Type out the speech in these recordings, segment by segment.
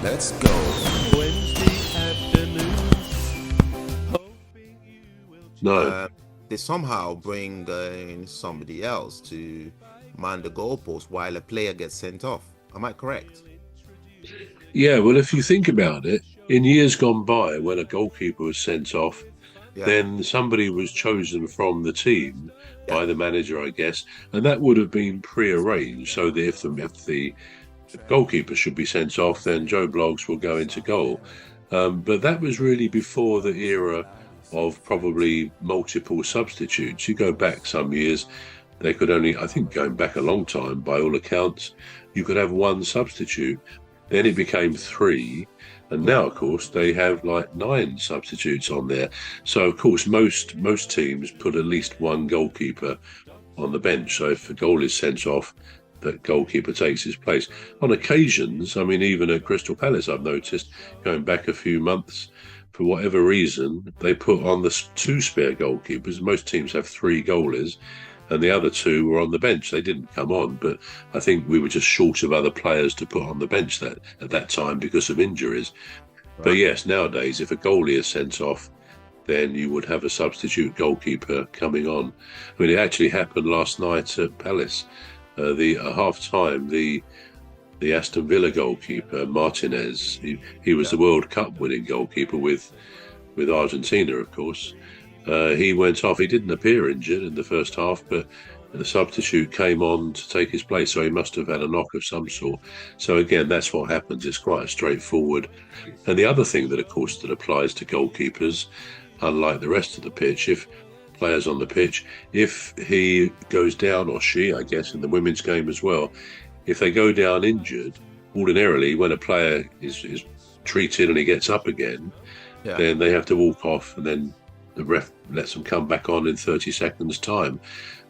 Let's go. Wednesday afternoons, hoping you will. No. They somehow bring in somebody else to man the goalpost while a player gets sent off. Am I correct? Yeah, well, if you think about it, in years gone by, when a goalkeeper was sent off, Yeah. then somebody was chosen from the team by Yeah. the manager, I guess, and that would have been pre-arranged. So that if the goalkeeper should be sent off, then Joe Bloggs will go into goal. But that was really before the era of probably multiple substitutes. You go back some years, they could only, I think going back a long time, by all accounts, you could have one substitute. Then it became three. And now, of course, they have like 9 substitutes on there. So, of course, most teams put at least one goalkeeper on the bench. So if a goal is sent off, that goalkeeper takes his place. On occasions, I mean, even at Crystal Palace, I've noticed, going back a few months, for whatever reason, they put on the 2 spare goalkeepers. Most teams have 3 goalies, and the other 2 were on the bench. They didn't come on, but I think we were just short of other players to put on the bench at that time because of injuries. Right. But yes, nowadays, if a goalie is sent off, then you would have a substitute goalkeeper coming on. I mean, it actually happened last night at Palace. At half-time, the Aston Villa goalkeeper, Martinez, he was the World Cup winning goalkeeper with Argentina, of course. He went off. He didn't appear injured in the first half, but the substitute came on to take his place, so he must have had a knock of some sort. So again, that's what happens. It's quite straightforward. And the other thing that, of course, that applies to goalkeepers, unlike the rest of the pitch, if players on the pitch, if he goes down, or she, I guess, in the women's game as well, if they go down injured, ordinarily when a player is treated and he gets up again, then they have to walk off, and then the ref lets them come back on in 30 seconds time.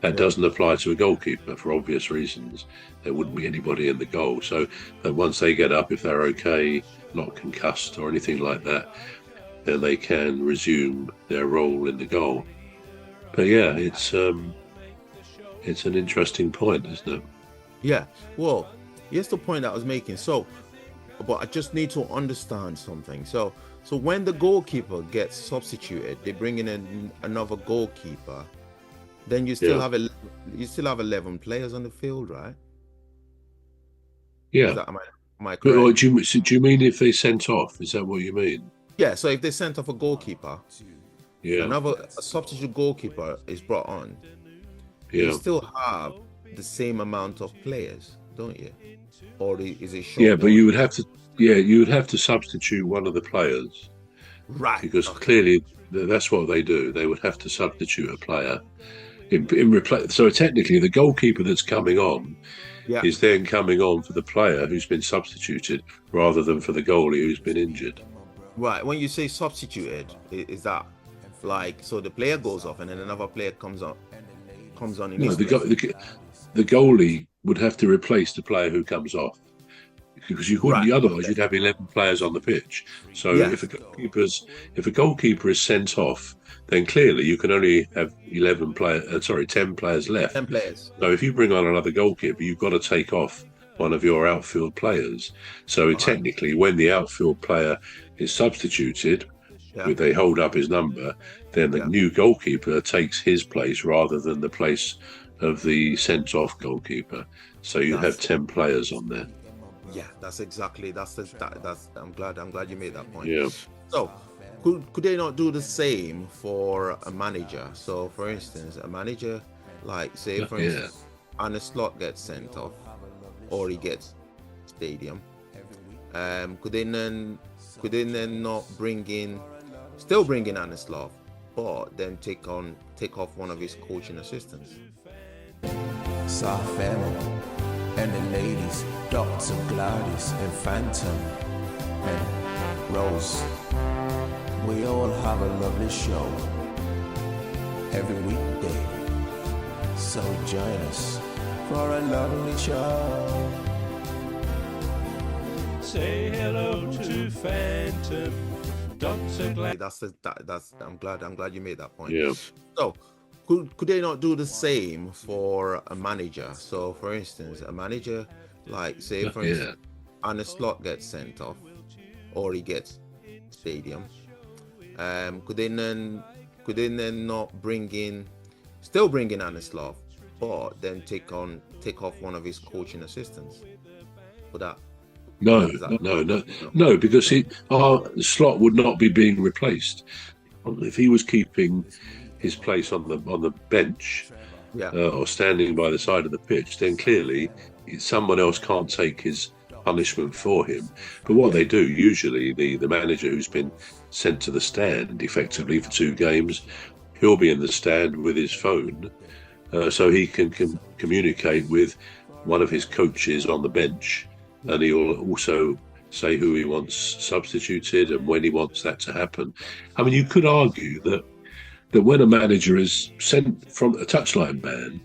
That doesn't apply to a goalkeeper for obvious reasons. There wouldn't be anybody in the goal. So that once they get up, if they're okay, not concussed or anything like that, then they can resume their role in the goal. But yeah, it's an interesting point, isn't it? Yeah. Well, here's the point that I was making. So, but I just need to understand something. So when the goalkeeper gets substituted, they bring in another goalkeeper. Then you still have 11 players on the field, right? Yeah. Am I correct? Or do you mean if they sent off? Is that what you mean? Yeah. So if they sent off a goalkeeper, a substitute goalkeeper is brought on. You still have the same amount of players, don't you? Or is it short? Yeah, but you would have to substitute one of the players, right? Because clearly that's what they do. They would have to substitute a player in replace. So technically, the goalkeeper that's coming on is then coming on for the player who's been substituted, rather than for the goalie who's been injured. Right. When you say substituted, is that like, so the player goes off and then another player comes on in his place? The goalie would have to replace the player who comes off, because you couldn't. Otherwise, you'd have 11 players on the pitch. So if a goalkeeper is sent off, then clearly you can only have 10 players left. 10 players. So if you bring on another goalkeeper, you've got to take off one of your outfield players. So technically, when the outfield player is substituted, they hold up his number, then the new goalkeeper takes his place rather than the place of the sent-off goalkeeper. So you have 10 players on there. Yeah, that's I'm glad you made that point. Yeah. So could they not do the same for a manager? So for instance, a manager, like say for instance, Arne Slot gets sent off, or he gets stadium. Could they then not bring in Arne Slot, but then take off one of his coaching assistants? Soft family and the ladies, Dr. Gladys and Phantom and Rose. We all have a lovely show every weekday, so join us for a lovely show. Say hello to Phantom, Dr. Glad. I'm glad you made that point. Yeah. So could they not do the same for a manager? So for instance, a manager, like say for instance, Arne Slot gets sent off, or he gets stadium. Could they then not still bring in Arne Slot, but then take off one of his coaching assistants for that? No, because our Slot would not be being replaced if he was keeping his place on the bench, or standing by the side of the pitch. Then clearly, someone else can't take his punishment for him. But what they do usually, the manager who's been sent to the stand effectively for 2 games, he'll be in the stand with his phone, so he can communicate with one of his coaches on the bench. And he'll also say who he wants substituted and when he wants that to happen. I mean, you could argue that when a manager is sent from a touchline ban,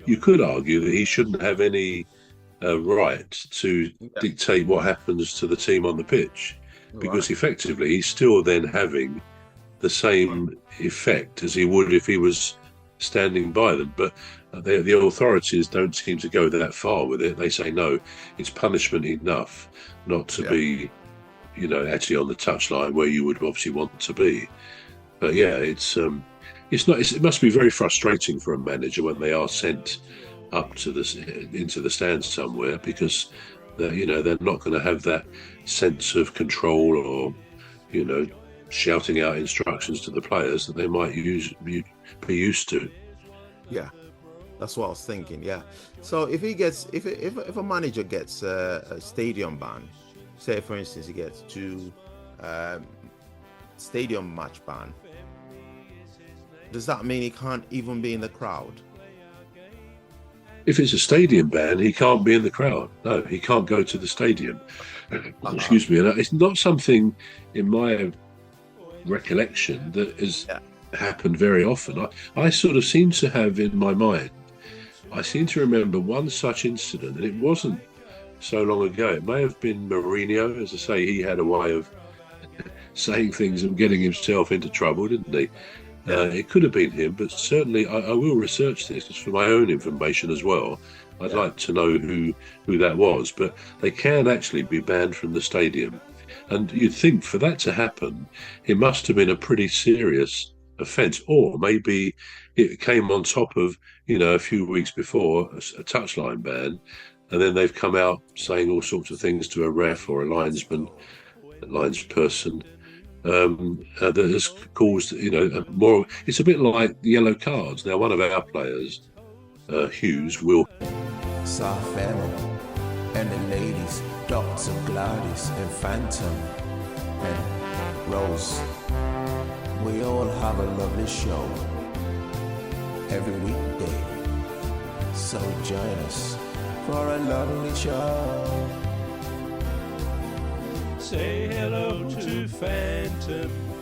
you could argue that he shouldn't have any right to dictate what happens to the team on the pitch, because effectively he's still then having the same effect as he would if he was standing by them. But the authorities don't seem to go that far with it. They say, no, it's punishment enough not to be, actually on the touchline where you would obviously want to be. But yeah, it's not. It must be very frustrating for a manager when they are sent up to into the stands somewhere, because they're not going to have that sense of control or shouting out instructions to the players that they might be used to. Yeah. That's what I was thinking. Yeah. So if a manager gets a stadium ban, say for instance he gets 2 stadium match ban, does that mean he can't even be in the crowd? If it's a stadium ban, he can't be in the crowd. No, he can't go to the stadium. Excuse me. And it's not something in my recollection that has happened very often. I sort of seem to have in my mind, I seem to remember one such incident, and it wasn't so long ago. It may have been Mourinho. As I say, he had a way of saying things and getting himself into trouble, didn't he? It could have been him, but certainly I will research this just for my own information as well. I'd like to know who that was, but they can actually be banned from the stadium. And you'd think for that to happen, it must have been a pretty serious offence, or maybe it came on top of, a few weeks before a touchline ban, and then they've come out saying all sorts of things to a ref or a linesperson, that has caused, more. It's a bit like yellow cards. Now, one of our players, Hughes, will. Family and the ladies, Dr. Gladys and Phantom and Rose. We all have a lovely show every weekday. So join us for a lovely show. Say hello to Phantom.